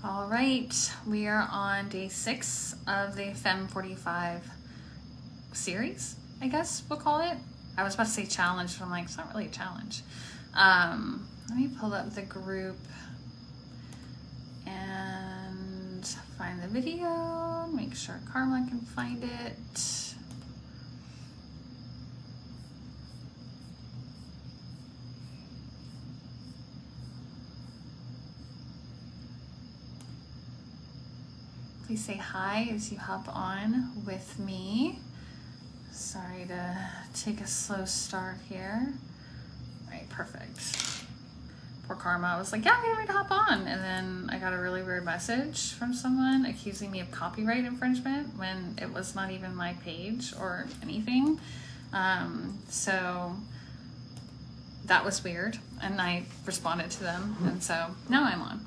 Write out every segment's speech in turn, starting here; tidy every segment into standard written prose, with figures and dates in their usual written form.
All right, we are on day 6 of the Fem45 series, I guess we'll call it. I was about to say challenge, but I'm like, it's not really a challenge. Let me pull up the group and find the video, make sure Karma can find it. Please say hi as you hop on with me. Sorry to take a slow start here. All right, perfect. Poor Karma, I was like, yeah, I'm getting ready to hop on. And then I got a really weird message from someone accusing me of copyright infringement when it was not even my page or anything. So that was weird. And I responded to them. And so now I'm on.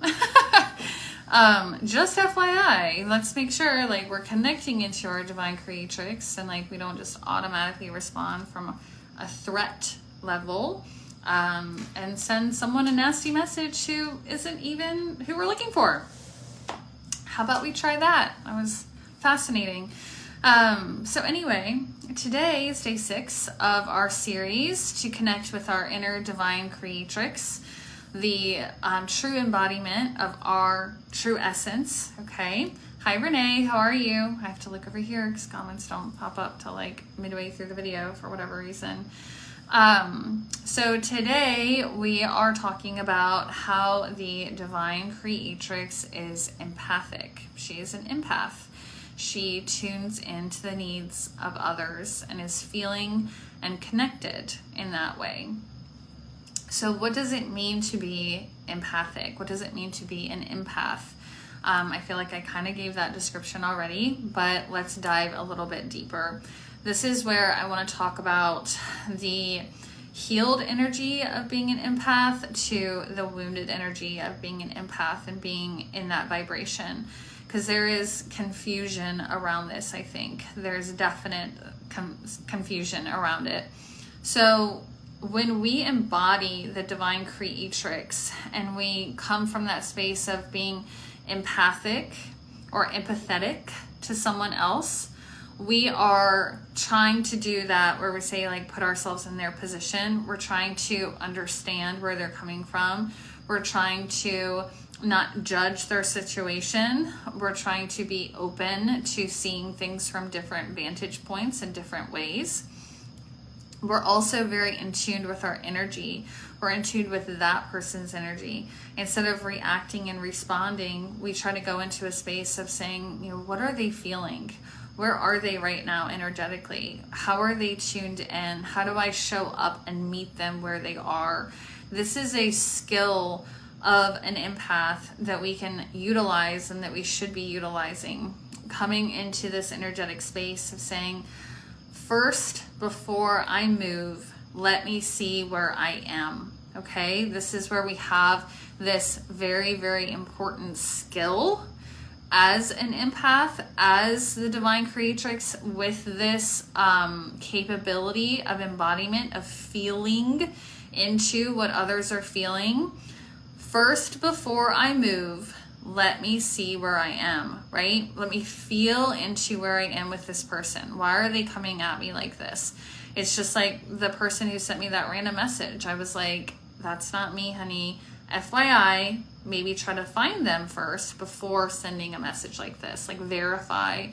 Just FYI, let's make sure like we're connecting into our Divine Creatrix and like we don't just automatically respond from a threat level and send someone a nasty message who isn't even who we're looking for. How about we try that? That was fascinating. So anyway, today is day 6 of our series to connect with our inner Divine Creatrix, the true embodiment of our true essence. Okay. Hi, Renee. How are you? I have to look over here because comments don't pop up till like midway through the video for whatever reason. So today we are talking about how the Divine Creatrix is empathic. She is an empath. She tunes into the needs of others and is feeling and connected in that way. So what does it mean to be empathic? What does it mean to be an empath? I feel like I kind of gave that description already, but let's dive a little bit deeper. This is where I want to talk about the healed energy of being an empath to the wounded energy of being an empath and being in that vibration. Because there is confusion around this, I think. There's definite confusion around it. So when we embody the Divine Creatrix and we come from that space of being empathic or empathetic to someone else, we are trying to do that where we say like put ourselves in their position. We're trying to understand where they're coming from. We're trying to not judge their situation. We're trying to be open to seeing things from different vantage points in different ways. We're also very in tune with our energy. We're in tune with that person's energy. Instead of reacting and responding, we try to go into a space of saying, you know, what are they feeling? Where are they right now energetically? How are they tuned in? How do I show up and meet them where they are? This is a skill of an empath that we can utilize and that we should be utilizing. Coming into this energetic space of saying, first, before I move, let me see where I am. Okay, this is where we have this very, very important skill as an empath, as the Divine Creatrix, with this capability of embodiment, of feeling into what others are feeling. First, before I move, let me see where I am, right? Let me feel into where I am with this person. Why are they coming at me like this? It's just like the person who sent me that random message. I was like, that's not me, honey. FYI, maybe try to find them first before sending a message like this, like verify.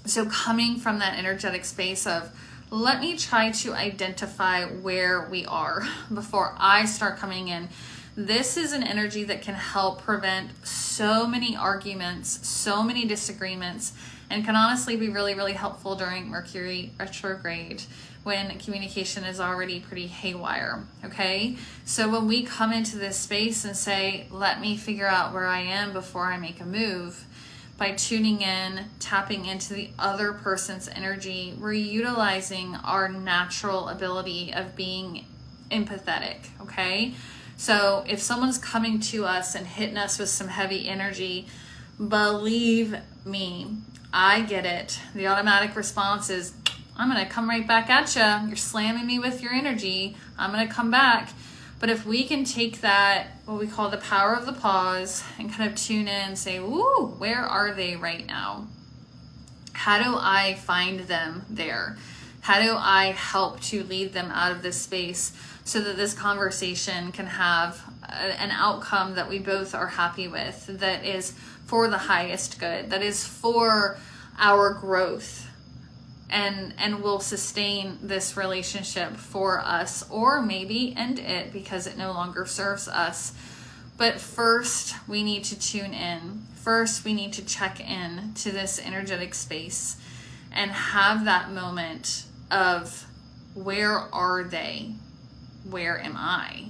So coming from that energetic space of, let me try to identify where we are before I start coming in. This is an energy that can help prevent so many arguments, so many disagreements, and can honestly be really, really helpful during Mercury retrograde when communication is already pretty haywire, okay? So when we come into this space and say, let me figure out where I am before I make a move, by tuning in, tapping into the other person's energy, we're utilizing our natural ability of being empathetic, okay? So if someone's coming to us and hitting us with some heavy energy, believe me, I get it. The automatic response is, I'm going to come right back at you. You're slamming me with your energy. I'm going to come back. But if we can take that, what we call the power of the pause, and kind of tune in and say, ooh, where are they right now? How do I find them there? How do I help to lead them out of this space so that this conversation can have an outcome that we both are happy with, that is for the highest good, that is for our growth, and will sustain this relationship for us, or maybe end it because it no longer serves us. But first, we need to tune in. First, we need to check in to this energetic space and have that moment of, where are they? Where am I?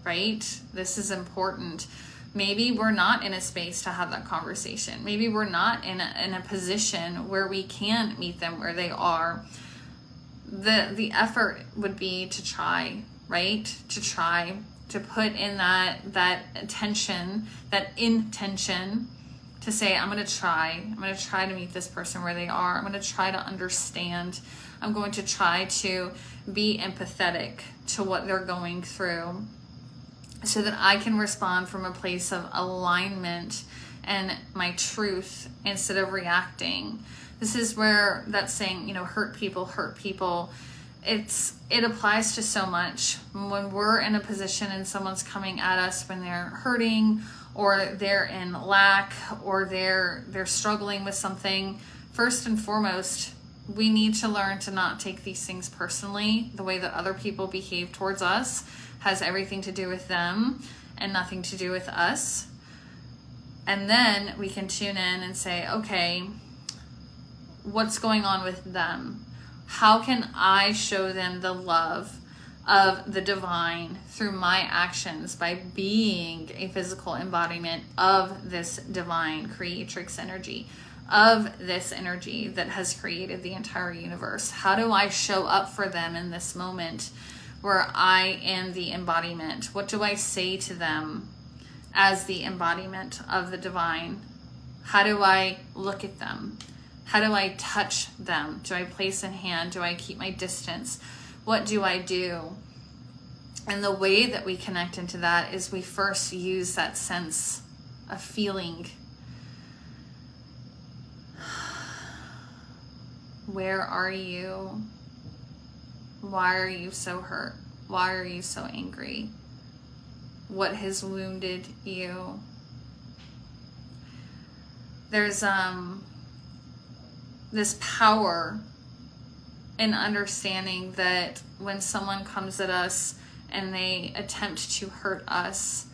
Right? This is important. Maybe we're not in a space to have that conversation. Maybe we're not in a position where we can meet them where they are. The effort would be to try, right? To try to put in that attention, that intention, to say, I'm going to try to meet this person where they are. I'm going to try to understand. I'm going to try to be empathetic to what they're going through, so that I can respond from a place of alignment and my truth instead of reacting. This is where that saying, hurt people, it applies to so much. When we're in a position and someone's coming at us when they're hurting, or they're in lack, or they're struggling with something, first and foremost, we need to learn to not take these things personally. The way that other people behave towards us has everything to do with them and nothing to do with us. And then we can tune in and say, okay, what's going on with them? How can I show them the love of the divine through my actions, by being a physical embodiment of this divine creatrix energy, of this energy that has created the entire universe? How do I show up for them in this moment where I am the embodiment? What do I say to them as the embodiment of the divine? How do I look at them? How do I touch them? Do I place a hand? Do I keep my distance? What do I do? And the way that we connect into that is we first use that sense of feeling. Where are you? Why are you so hurt? Why are you so angry? What has wounded you? There's this power in understanding that when someone comes at us and they attempt to hurt us,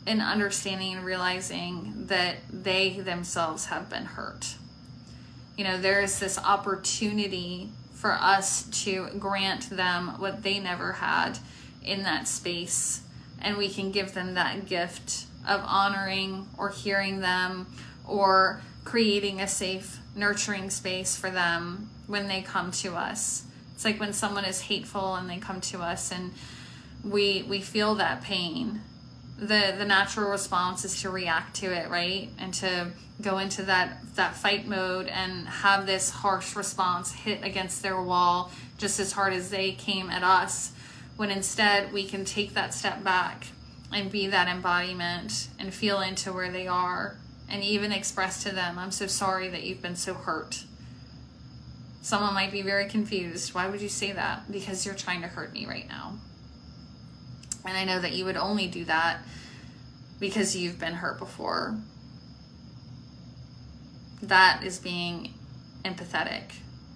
in understanding and realizing that they themselves have been hurt. There is this opportunity for us to grant them what they never had in that space. And we can give them that gift of honoring or hearing them, or creating a safe, nurturing space for them when they come to us. It's like when someone is hateful and they come to us and we feel that pain. The natural response is to react to it, right? And to go into that fight mode and have this harsh response hit against their wall just as hard as they came at us, when instead we can take that step back and be that embodiment and feel into where they are, and even express to them, I'm so sorry that you've been so hurt. Someone might be very confused. Why would you say that? Because you're trying to hurt me right now. And I know that you would only do that because you've been hurt before. That is being empathetic.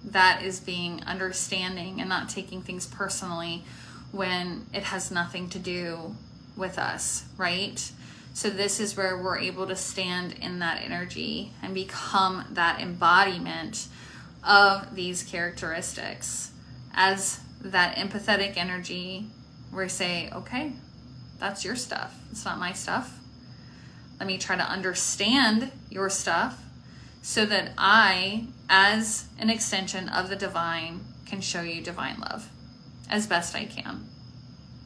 That is being understanding and not taking things personally when it has nothing to do with us, right? So this is where we're able to stand in that energy and become that embodiment of these characteristics. As that empathetic energy, we say, okay, that's your stuff. It's not my stuff. Let me try to understand your stuff so that I, as an extension of the divine, can show you divine love as best I can.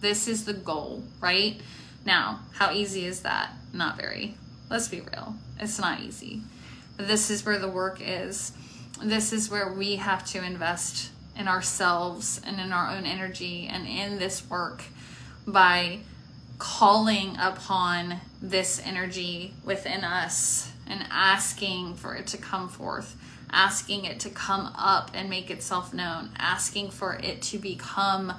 This is the goal, right? Now, how easy is that? Not very. Let's be real. It's not easy. But this is where the work is. This is where we have to invest in ourselves and in our own energy and in this work, by calling upon this energy within us and asking for it to come forth, asking it to come up and make itself known, asking for it to become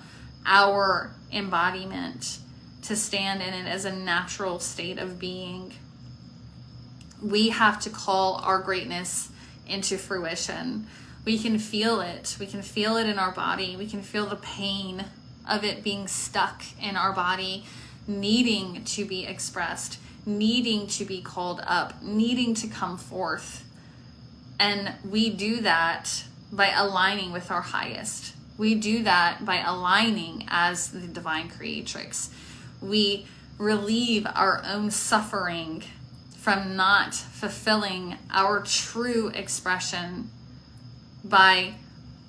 our embodiment, to stand in it as a natural state of being. We have to call our greatness into fruition. We can feel it. We can feel it in our body. We can feel the pain of it being stuck in our body, needing to be expressed, needing to be called up, needing to come forth. And we do that by aligning with our highest. We do that by aligning as the Divine Creatrix. We relieve our own suffering from not fulfilling our true expression by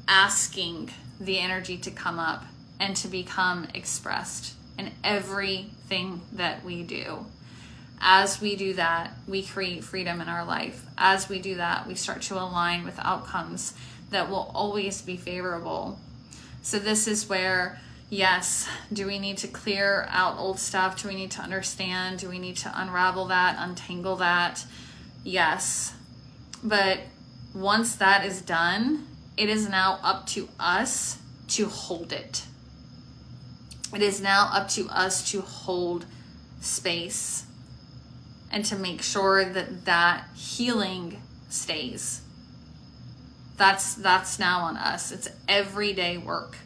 asking the energy to come up and to become expressed in everything that we do. As we do that, we create freedom in our life. As we do that, we start to align with outcomes that will always be favorable. So this is where, yes, do we need to clear out old stuff? Do we need to understand? Do we need to unravel that, untangle that? Yes. But once that is done, it is now up to us to hold it. It is now up to us to hold space and to make sure that that healing stays. That's now on us. It's everyday work.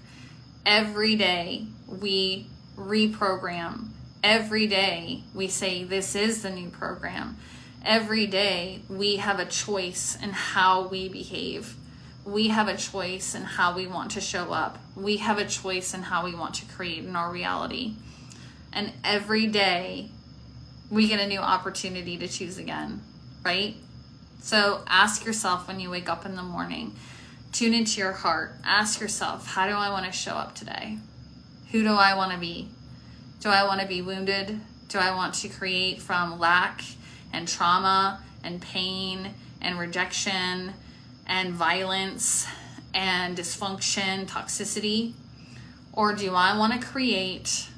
Every day we reprogram. Every day we say, this is the new program. Every day we have a choice in how we behave. We have a choice in how we want to show up. We have a choice in how we want to create in our reality. And every day we get a new opportunity to choose again, right? So ask yourself when you wake up in the morning, tune into your heart. Ask yourself, how do I want to show up today? Who do I want to be? Do I want to be wounded? Do I want to create from lack and trauma and pain and rejection and violence and dysfunction, toxicity? Or do I want to create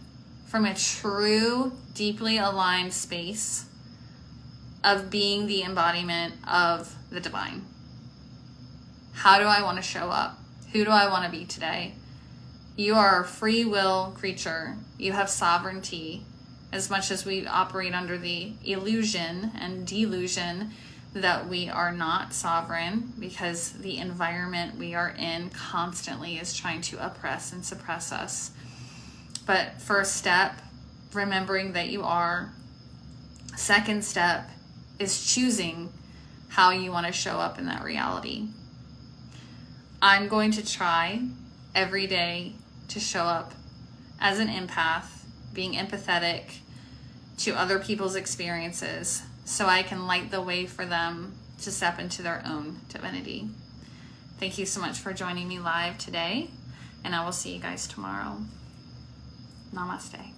from a true, deeply aligned space of being the embodiment of the divine? How do I want to show up? Who do I want to be today? You are a free will creature. You have sovereignty. As much as we operate under the illusion and delusion that we are not sovereign, because the environment we are in constantly is trying to oppress and suppress us. But first step, remembering that you are. Second step is choosing how you want to show up in that reality. I'm going to try every day to show up as an empath, being empathetic to other people's experiences, so I can light the way for them to step into their own divinity. Thank you so much for joining me live today, and I will see you guys tomorrow. Namaste.